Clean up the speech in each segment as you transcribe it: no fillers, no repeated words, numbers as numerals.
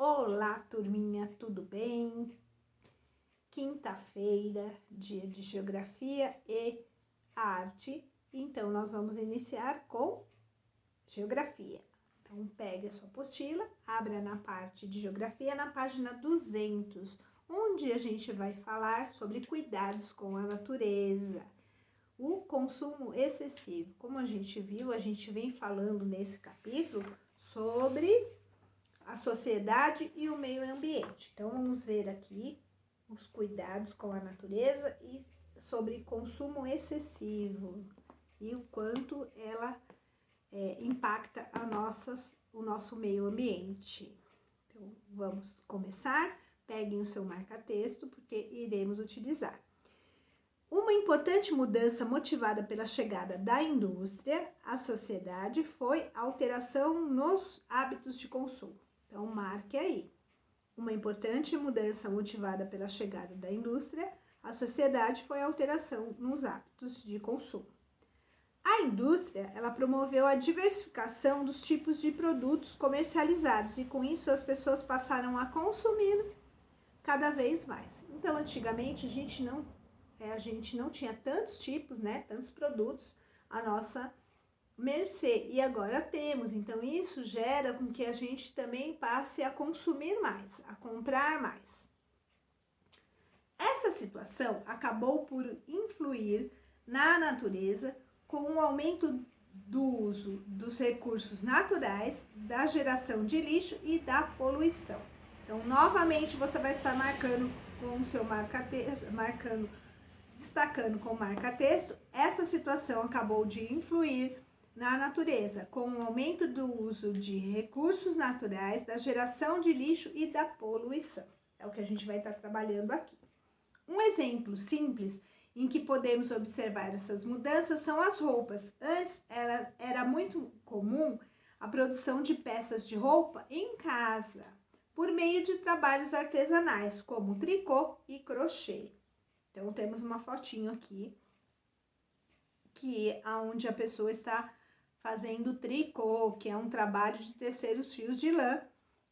Olá, turminha, tudo bem? Quinta-feira, dia de Geografia e Arte. Então, nós vamos iniciar com Geografia. Então, pegue a sua apostila, abra na parte de Geografia, na página 200, onde a gente vai falar sobre cuidados com a natureza. O consumo excessivo. Como a gente viu, a gente vem falando nesse capítulo sobre a sociedade e o meio ambiente. Então, vamos ver aqui os cuidados com a natureza e sobre consumo excessivo e o quanto ela impacta o nosso meio ambiente. Então, vamos começar. Peguem o seu marca-texto, porque iremos utilizar. Uma importante mudança motivada pela chegada da indústria à sociedade foi a alteração nos hábitos de consumo. Então, marque aí. Uma importante mudança motivada pela chegada da indústria à sociedade foi a alteração nos hábitos de consumo. A indústria, ela promoveu a diversificação dos tipos de produtos comercializados e com isso as pessoas passaram a consumir cada vez mais. Então, antigamente a gente não tinha tantos tipos, tantos produtos à nossa mercê, e agora temos. Então isso gera com que a gente também passe a consumir mais, a comprar mais. Essa situação acabou por influir na natureza com o aumento do uso dos recursos naturais, da geração de lixo e da poluição. Então, novamente, você vai estar marcando com o seu marca-texto, destacando com marca-texto. Essa situação acabou de influir na natureza, com o aumento do uso de recursos naturais, da geração de lixo e da poluição. É o que a gente vai estar trabalhando aqui. Um exemplo simples em que podemos observar essas mudanças são as roupas. Antes era muito comum a produção de peças de roupa em casa, por meio de trabalhos artesanais, como tricô e crochê. Então, temos uma fotinho aqui, que é onde a pessoa está fazendo tricô, que é um trabalho de tecer os fios de lã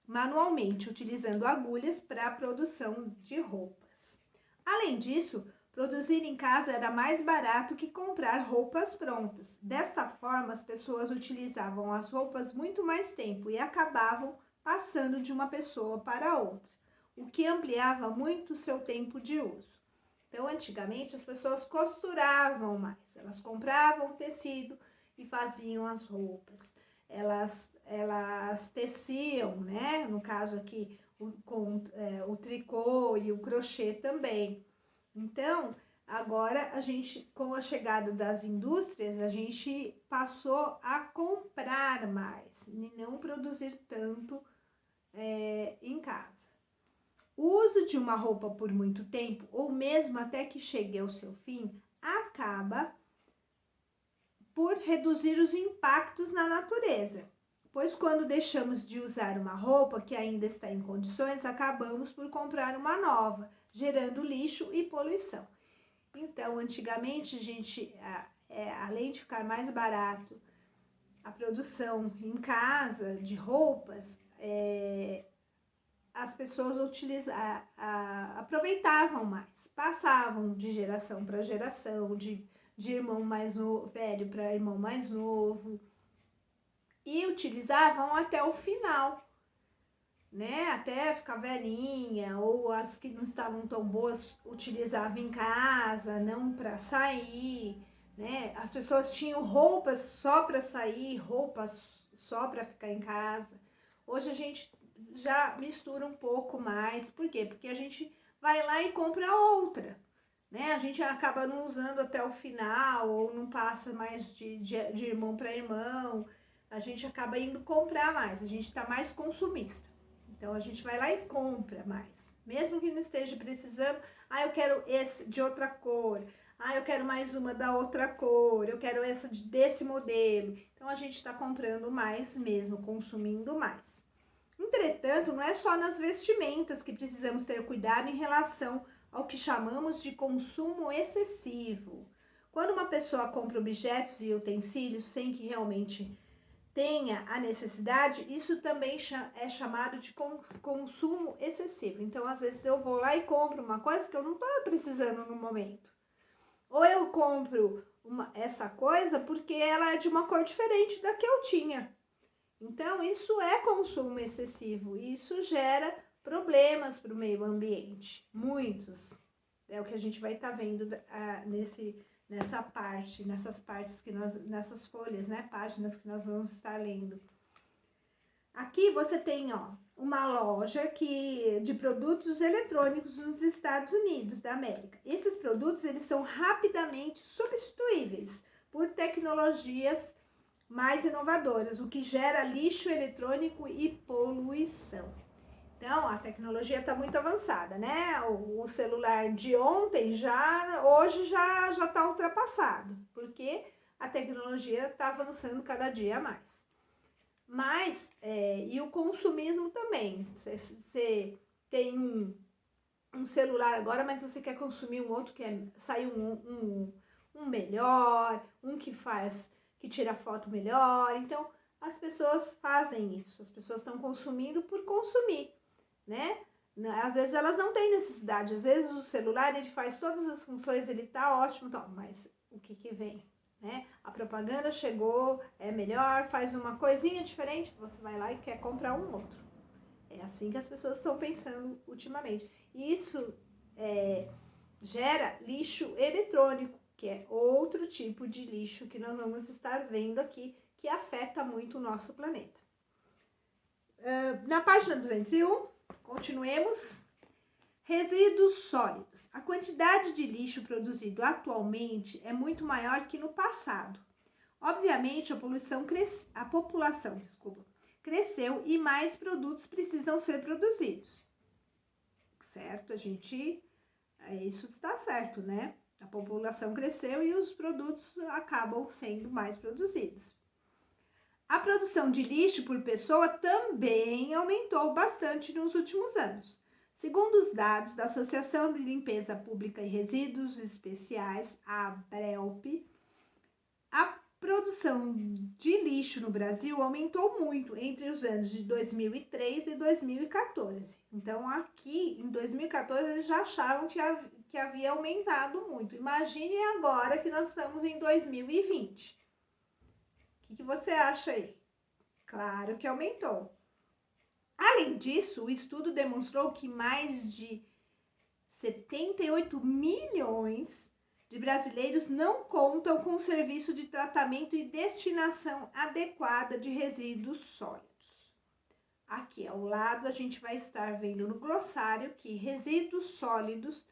manualmente, utilizando agulhas para a produção de roupas. Além disso, produzir em casa era mais barato que comprar roupas prontas. Desta forma, as pessoas utilizavam as roupas muito mais tempo e acabavam passando de uma pessoa para outra, o que ampliava muito o seu tempo de uso. Então, antigamente, as pessoas costuravam mais, elas compravam tecido e faziam as roupas. Elas teciam, No caso aqui, o tricô e o crochê também. Então, agora, com a chegada das indústrias, a gente passou a comprar mais e não produzir tanto em casa. O uso de uma roupa por muito tempo, ou mesmo até que chegue ao seu fim, acaba por reduzir os impactos na natureza, pois quando deixamos de usar uma roupa que ainda está em condições, acabamos por comprar uma nova, gerando lixo e poluição. Então, antigamente, a gente, além de ficar mais barato a produção em casa de roupas, as pessoas aproveitavam mais, passavam de geração para geração, de irmão mais velho para irmão mais novo, e utilizavam até o final, até ficar velhinha, ou as que não estavam tão boas utilizavam em casa, não para sair, As pessoas tinham roupas só para sair, roupas só para ficar em casa. Hoje a gente já mistura um pouco mais. Por quê? Porque a gente vai lá e compra outra, A gente acaba não usando até o final, ou não passa mais de irmão para irmão. A gente acaba indo comprar mais, a gente está mais consumista. Então, a gente vai lá e compra mais. Mesmo que não esteja precisando, eu quero esse de outra cor, eu quero mais uma da outra cor, eu quero essa desse modelo. Então, a gente está comprando mais mesmo, consumindo mais. Entretanto, não é só nas vestimentas que precisamos ter cuidado em relação ao que chamamos de consumo excessivo. Quando uma pessoa compra objetos e utensílios sem que realmente tenha a necessidade, isso também é chamado de consumo excessivo. Então, às vezes, eu vou lá e compro uma coisa que eu não estou precisando no momento. Ou eu compro essa coisa porque ela é de uma cor diferente da que eu tinha. Então, isso é consumo excessivo. Isso gera problemas para o meio ambiente. Muitos. É o que a gente vai estar vendo nessas partes nessas folhas, né? Páginas que nós vamos estar lendo. Aqui você tem, ó, uma loja de produtos eletrônicos nos Estados Unidos da América. Esses produtos, eles são rapidamente substituíveis por tecnologias mais inovadoras, o que gera lixo eletrônico e poluição. Então, a tecnologia está muito avançada, né? O celular de ontem hoje já está ultrapassado, porque a tecnologia está avançando cada dia mais. Mas, e o consumismo também. Você tem um celular agora, mas você quer consumir um outro, saiu um melhor, que tira foto melhor. Então, as pessoas fazem isso. As pessoas estão consumindo por consumir, né? Às vezes elas não têm necessidade. Às vezes o celular, ele faz todas as funções, ele tá ótimo, mas o que vem? Né? A propaganda chegou, é melhor, faz uma coisinha diferente, você vai lá e quer comprar um outro. É assim que as pessoas estão pensando ultimamente. E isso gera lixo eletrônico, que é outro tipo de lixo que nós vamos estar vendo aqui, que afeta muito o nosso planeta. Na página 201, continuemos. Resíduos sólidos. A quantidade de lixo produzido atualmente é muito maior que no passado. Obviamente, a população cresceu e mais produtos precisam ser produzidos. Certo? Isso está certo, né? A população cresceu e os produtos acabam sendo mais produzidos. A produção de lixo por pessoa também aumentou bastante nos últimos anos. Segundo os dados da Associação de Limpeza Pública e Resíduos Especiais, a ABRELP, a produção de lixo no Brasil aumentou muito entre os anos de 2003 e 2014. Então, aqui em 2014, eles já achavam que havia aumentado muito. Imagine agora que nós estamos em 2020. O que você acha aí? Claro que aumentou. Além disso, o estudo demonstrou que mais de 78 milhões de brasileiros não contam com o serviço de tratamento e destinação adequada de resíduos sólidos. Aqui ao lado a gente vai estar vendo no glossário que resíduos sólidos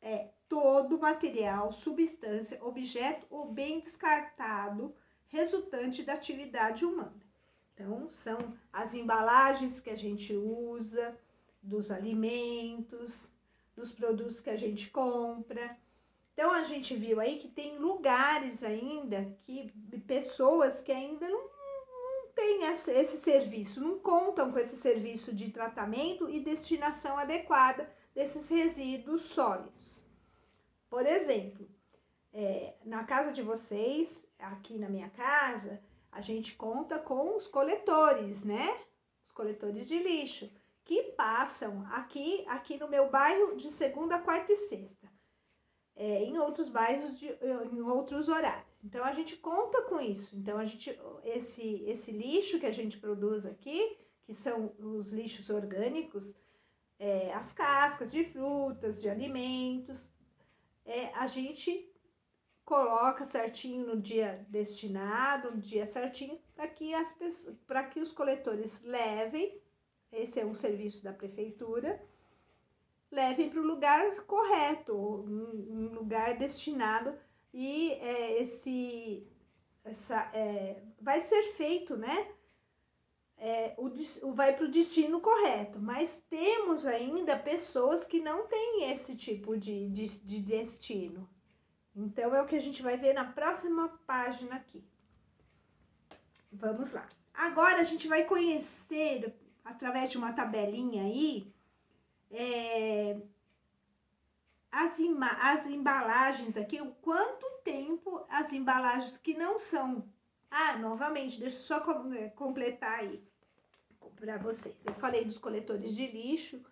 é todo material, substância, objeto ou bem descartado resultante da atividade humana. Então, são as embalagens que a gente usa, dos alimentos, dos produtos que a gente compra. Então, a gente viu aí que tem lugares ainda, pessoas que ainda não têm esse serviço, não contam com esse serviço de tratamento e destinação adequada desses resíduos sólidos. Por exemplo, na casa de vocês, aqui na minha casa, a gente conta com os coletores, né? Os coletores de lixo, que passam aqui no meu bairro de segunda, quarta e sexta. Em outros bairros, em outros horários. Então, a gente conta com isso. Então, esse lixo que a gente produz aqui, que são os lixos orgânicos, as cascas de frutas, de alimentos, a gente coloca certinho no dia destinado, no dia certinho, para que os coletores levem, esse é um serviço da prefeitura, levem para o lugar correto, um lugar destinado, e vai ser feito, né? Vai para o destino correto, mas temos ainda pessoas que não têm esse tipo de destino. Então, é o que a gente vai ver na próxima página aqui. Vamos lá. Agora, a gente vai conhecer, através de uma tabelinha aí, as embalagens aqui, o quanto tempo as embalagens que não são Ah, novamente, deixa eu só completar aí para vocês. Eu falei dos coletores de lixo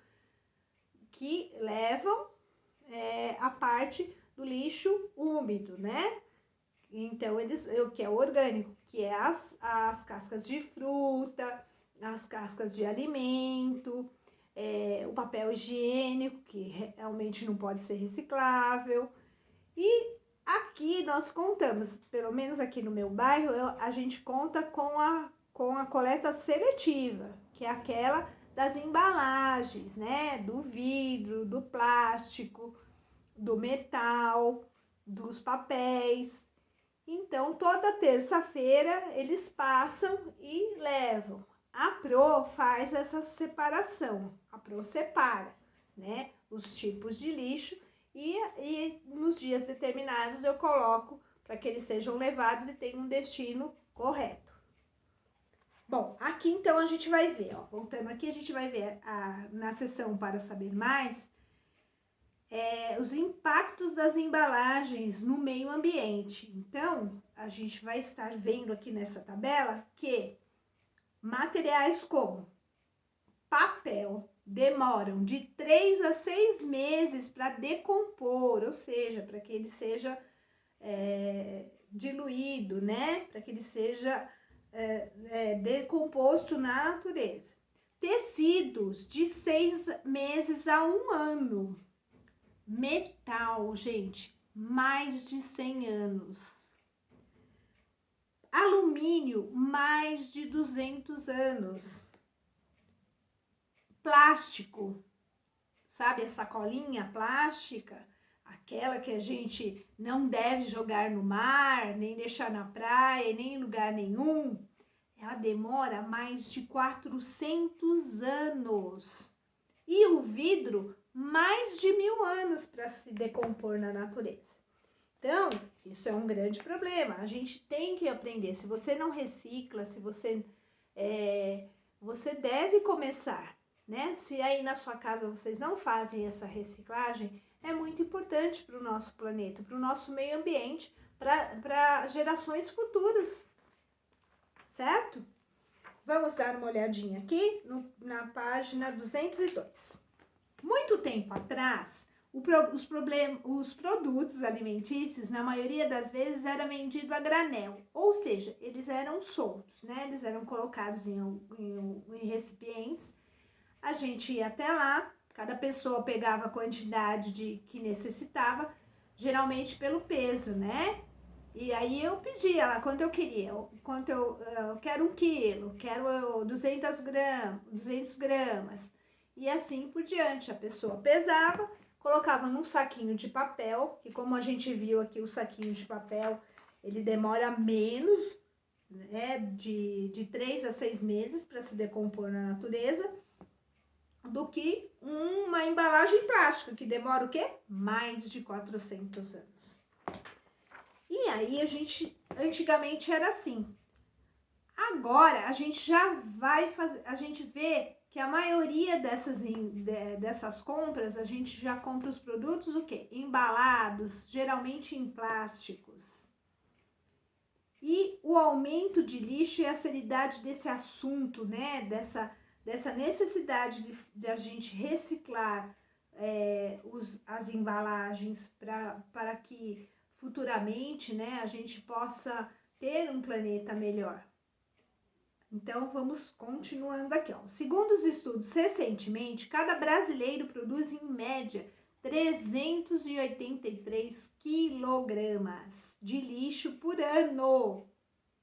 que levam a parte do lixo úmido, né? Então, que é o orgânico, que é as cascas de fruta, as cascas de alimento, o papel higiênico, que realmente não pode ser reciclável. E aqui nós contamos, pelo menos aqui no meu bairro, a gente conta com a coleta seletiva, que é aquela das embalagens, né? Do vidro, do plástico, do metal, dos papéis. Então, toda terça-feira eles passam e levam. A Pro faz essa separação, a Pro separa, né, os tipos de lixo e nos dias determinados eu coloco para que eles sejam levados e tenham um destino correto. Bom, aqui então a gente vai ver, ó, voltando aqui, a gente vai ver na seção para saber mais, os impactos das embalagens no meio ambiente. Então, a gente vai estar vendo aqui nessa tabela que materiais como papel demoram de 3 a 6 meses para decompor, ou seja, para que ele seja diluído, né? Para que ele seja decomposto na natureza. Tecidos de 6 meses a 1 ano. Metal, gente, mais de 100 anos. Alumínio, mais de 200 anos. Plástico, sabe a sacolinha plástica? Aquela que a gente não deve jogar no mar, nem deixar na praia, nem em lugar nenhum. Ela demora mais de 400 anos. E o vidro, mais de 1000 anos para se decompor na natureza. Então, isso é um grande problema. A gente tem que aprender. Se você não recicla, se você você deve começar, né? Se aí na sua casa vocês não fazem essa reciclagem, é muito importante para o nosso planeta, para o nosso meio ambiente, para gerações futuras, certo? Vamos dar uma olhadinha aqui na página 202. Muito tempo atrás, os produtos alimentícios, na maioria das vezes, era vendido a granel, ou seja, eles eram soltos, né? Eles eram colocados em recipientes, a gente ia até lá, cada pessoa pegava a quantidade que necessitava, geralmente pelo peso, né? E aí eu pedia lá quanto eu queria, eu quero 1 quilo, quero 200 gramas, e assim por diante. A pessoa pesava, colocava num saquinho de papel, que como a gente viu aqui, o saquinho de papel, ele demora menos, né, de 3 a 6 meses para se decompor na natureza, do que uma embalagem plástica, que demora o quê? Mais de 400 anos. E aí antigamente era assim. Agora a gente já vai fazer, a gente vê que a maioria dessas compras, a gente já compra os produtos o quê? Embalados, geralmente em plásticos. E o aumento de lixo e a seriedade desse assunto, né? Dessa necessidade de a gente reciclar as embalagens para que futuramente, né, a gente possa ter um planeta melhor. Então, vamos continuando aqui, ó. Segundo os estudos recentemente, cada brasileiro produz em média 383 quilogramas de lixo por ano.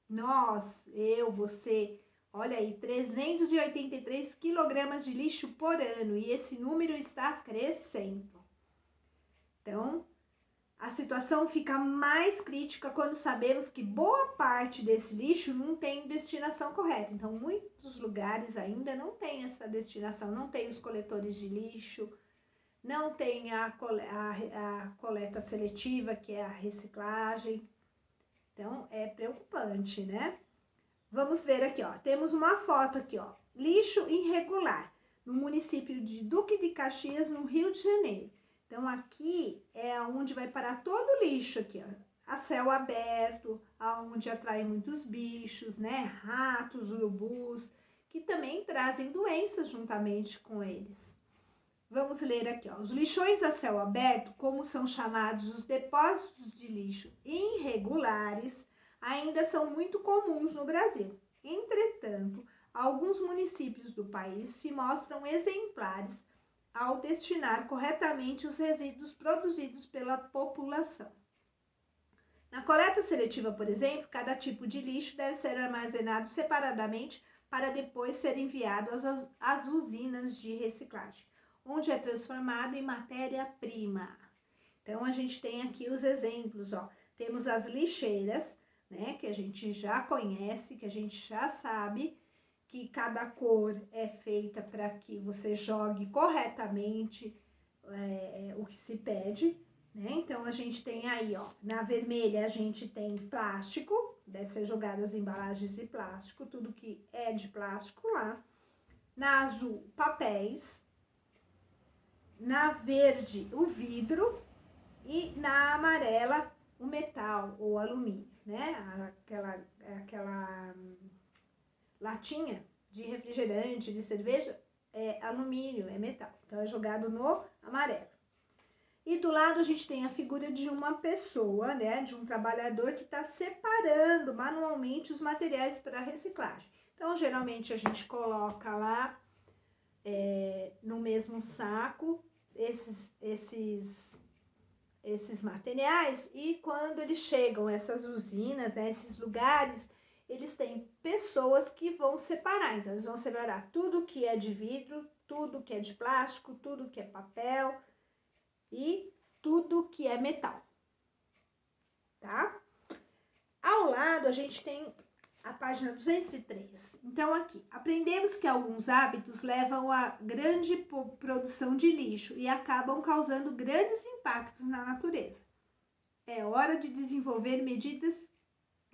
Nós, você, olha aí, 383 quilogramas de lixo por ano, e esse número está crescendo. Então, a situação fica mais crítica quando sabemos que boa parte desse lixo não tem destinação correta. Então, muitos lugares ainda não tem essa destinação, não tem os coletores de lixo, não tem a coleta seletiva, que é a reciclagem. Então, é preocupante, né? Vamos ver aqui, ó. Temos uma foto aqui, ó. Lixo irregular, no município de Duque de Caxias, no Rio de Janeiro. Então, aqui é onde vai parar todo o lixo aqui, ó. a céu aberto, aonde atrai muitos bichos, né? Ratos, urubus, que também trazem doenças juntamente com eles. Vamos ler aqui, ó. Os lixões a céu aberto, como são chamados os depósitos de lixo irregulares, ainda são muito comuns no Brasil. Entretanto, alguns municípios do país se mostram exemplares ao destinar corretamente os resíduos produzidos pela população. Na coleta seletiva, por exemplo, cada tipo de lixo deve ser armazenado separadamente para depois ser enviado às usinas de reciclagem, onde é transformado em matéria-prima. Então, a gente tem aqui os exemplos, ó. Temos as lixeiras, né, que a gente já conhece, que a gente já sabe que cada cor é feita para que você jogue corretamente o que se pede, né? Então, a gente tem aí, ó, na vermelha a gente tem plástico, deve ser jogado as embalagens de plástico, tudo que é de plástico lá. Na azul, papéis. Na verde, o vidro. E na amarela, o metal ou alumínio, né? Aquela latinha de refrigerante, de cerveja, é alumínio, é metal. Então, é jogado no amarelo. E do lado a gente tem a figura de uma pessoa, né, de um trabalhador que está separando manualmente os materiais para reciclagem. Então, geralmente a gente coloca lá no mesmo saco esses materiais, e quando eles chegam a essas usinas, né, esses lugares, eles têm pessoas que vão separar. Então, eles vão separar tudo que é de vidro, tudo que é de plástico, tudo que é papel, e tudo que é metal, tá? Ao lado, a gente tem a página 203. Então, aqui, aprendemos que alguns hábitos levam a grande produção de lixo e acabam causando grandes impactos na natureza. É hora de desenvolver medidas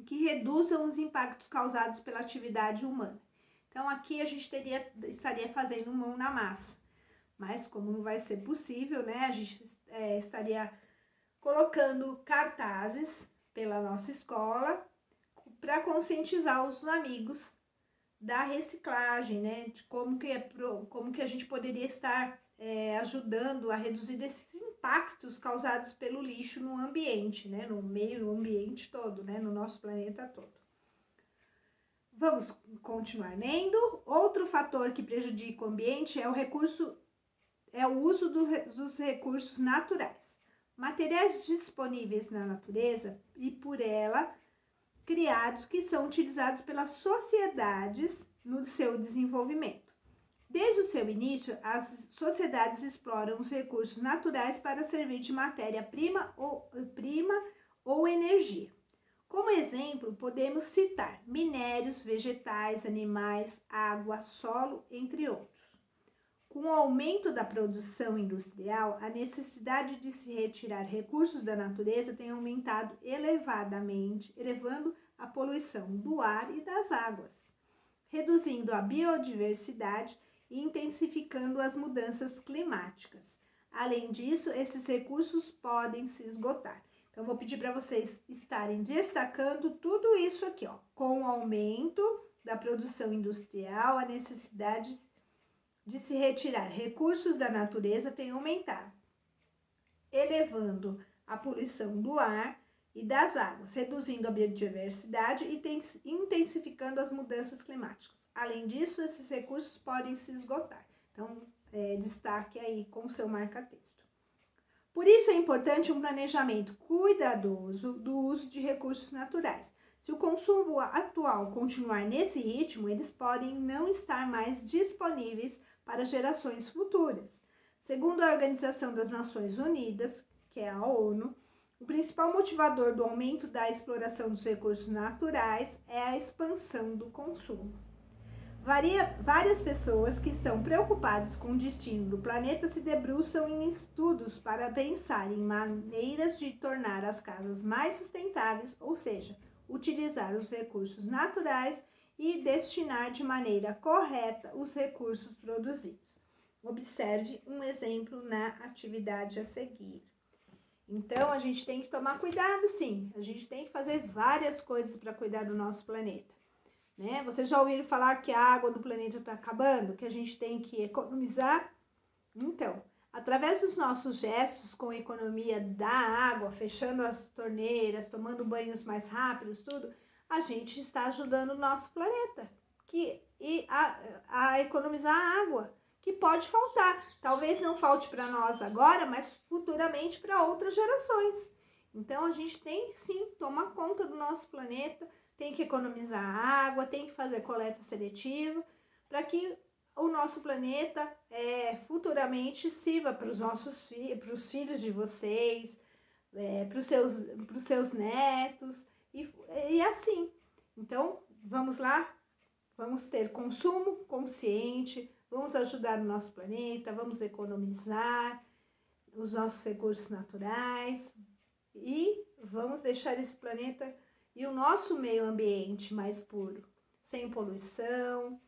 que reduzam os impactos causados pela atividade humana. Então, aqui a gente estaria fazendo mão na massa. Mas como não vai ser possível, né, a gente estaria colocando cartazes pela nossa escola para conscientizar os amigos da reciclagem, né, de como que a gente poderia estar ajudando a reduzir esses impactos causados pelo lixo no ambiente, né, no meio ambiente todo, né, no nosso planeta todo. Vamos continuar lendo. Outro fator que prejudica o ambiente é o uso dos recursos naturais. Materiais disponíveis na natureza e por ela criados, que são utilizados pelas sociedades no seu desenvolvimento. Desde o seu início, as sociedades exploram os recursos naturais para servir de matéria-prima ou energia. Como exemplo, podemos citar minérios, vegetais, animais, água, solo, entre outros. Com o aumento da produção industrial, a necessidade de se retirar recursos da natureza tem aumentado elevadamente, elevando a poluição do ar e das águas, reduzindo a biodiversidade e intensificando as mudanças climáticas. Além disso, esses recursos podem se esgotar. Então, vou pedir para vocês estarem destacando tudo isso aqui, ó. Com o aumento da produção industrial, a necessidade de se retirar recursos da natureza tem aumentado, elevando a poluição do ar e das águas, reduzindo a biodiversidade e intensificando as mudanças climáticas. Além disso, esses recursos podem se esgotar. Então, destaque aí com o seu marca-texto. Por isso é importante um planejamento cuidadoso do uso de recursos naturais. Se o consumo atual continuar nesse ritmo, eles podem não estar mais disponíveis para gerações futuras. Segundo a Organização das Nações Unidas, que é a ONU, o principal motivador do aumento da exploração dos recursos naturais é a expansão do consumo. Várias pessoas que estão preocupadas com o destino do planeta se debruçam em estudos para pensar em maneiras de tornar as casas mais sustentáveis, ou seja, utilizar os recursos naturais e destinar de maneira correta os recursos produzidos. Observe um exemplo na atividade a seguir. Então, a gente tem que tomar cuidado, sim. A gente tem que fazer várias coisas para cuidar do nosso planeta, né? Vocês já ouviram falar que a água do planeta está acabando, que a gente tem que economizar? Então, através dos nossos gestos com economia da água, fechando as torneiras, tomando banhos mais rápidos, tudo, a gente está ajudando o nosso planeta a economizar água, que pode faltar. Talvez não falte para nós agora, mas futuramente para outras gerações. Então, a gente tem que, sim, tomar conta do nosso planeta, tem que economizar água, tem que fazer coleta seletiva, para que o nosso planeta futuramente sirva para os nossos para os filhos de vocês, para os seus netos, e assim. Então, vamos lá, vamos ter consumo consciente, vamos ajudar o nosso planeta, vamos economizar os nossos recursos naturais e vamos deixar esse planeta e o nosso meio ambiente mais puro, sem poluição,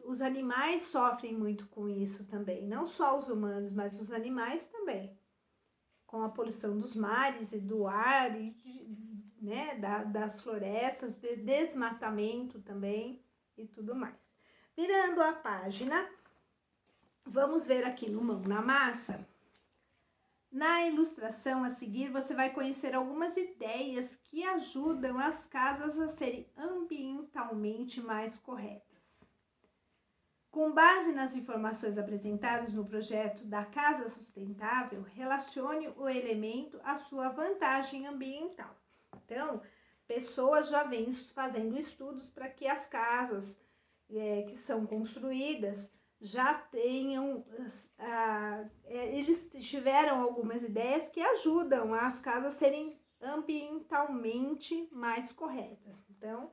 os animais sofrem muito com isso também, não só os humanos, mas os animais também, com a poluição dos mares e do ar, né, das florestas, desmatamento também e tudo mais. Virando a página, vamos ver aqui no Mão na Massa. Na ilustração a seguir, você vai conhecer algumas ideias que ajudam as casas a serem ambientalmente mais corretas. Com base nas informações apresentadas no projeto da Casa Sustentável, relacione o elemento à sua vantagem ambiental. Então, pessoas já vêm fazendo estudos para que as casas que são construídas já tenham, eles tiveram algumas ideias que ajudam as casas a serem ambientalmente mais corretas. Então,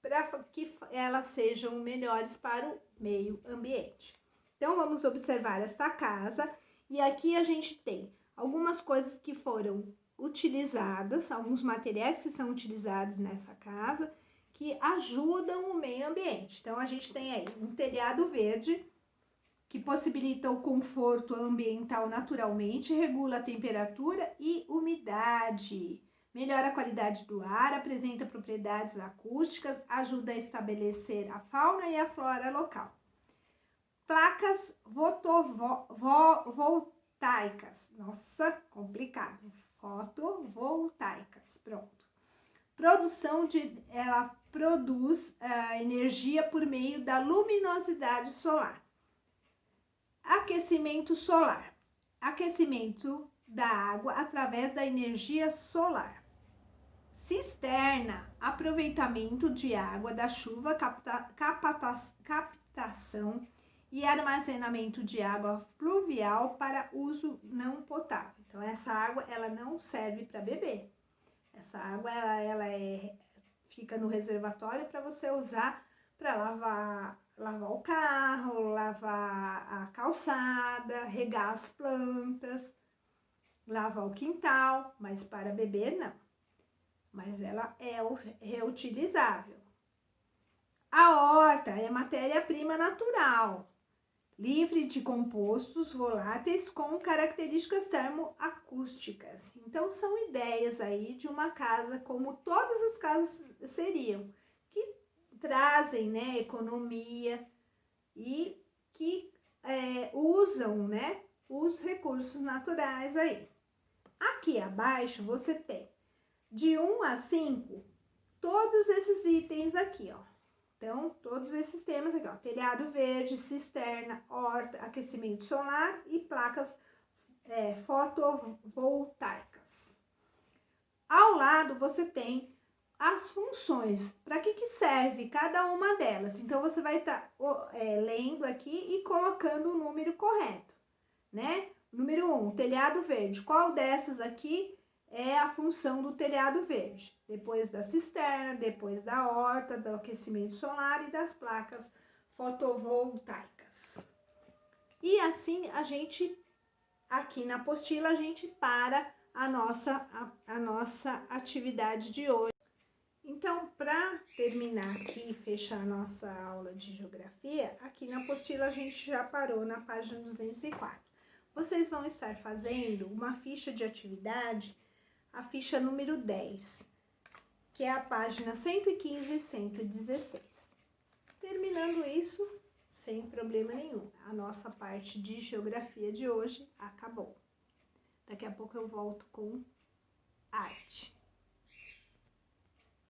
para que elas sejam melhores para o meio ambiente. Então, vamos observar esta casa e aqui a gente tem algumas coisas que foram utilizadas, alguns materiais que são utilizados nessa casa, que ajudam o meio ambiente. Então, a gente tem aí um telhado verde, que possibilita o conforto ambiental naturalmente, regula a temperatura e umidade, melhora a qualidade do ar, apresenta propriedades acústicas, ajuda a estabelecer a fauna e a flora local. Placas fotovoltaicas, nossa, complicado, fotovoltaicas, pronto. Ela produz energia por meio da luminosidade solar. Aquecimento solar. Aquecimento da água através da energia solar. Cisterna. Aproveitamento de água da chuva, captação e armazenamento de água pluvial para uso não potável. Então, essa água ela não serve para beber. Essa água ela fica no reservatório para você usar para lavar o carro, lavar a calçada, regar as plantas, lavar o quintal, mas para beber não. Mas ela é reutilizável. A horta é matéria-prima natural, livre de compostos voláteis com características termoacústicas. Então, são ideias aí de uma casa como todas as casas seriam, que trazem, né, economia e que usam, né, os recursos naturais aí. Aqui abaixo você tem de 1 a 5 todos esses itens aqui, ó. Então, todos esses temas aqui, ó, telhado verde, cisterna, horta, aquecimento solar e placas fotovoltaicas. Ao lado, você tem as funções, para que serve cada uma delas. Então, você vai estar lendo aqui e colocando o número correto, né? Número 1, telhado verde. Qual dessas aqui é a função do telhado verde? Depois da cisterna, depois da horta, do aquecimento solar e das placas fotovoltaicas. E assim, a gente, aqui na apostila, a gente para a nossa atividade de hoje. Então, para terminar aqui e fechar a nossa aula de geografia, aqui na apostila a gente já parou na página 204. vocês vão estar fazendo uma ficha de atividade, a ficha número 10, que é a página 115 e 116. Terminando isso, sem problema nenhum, a nossa parte de geografia de hoje acabou. Daqui a pouco eu volto com arte.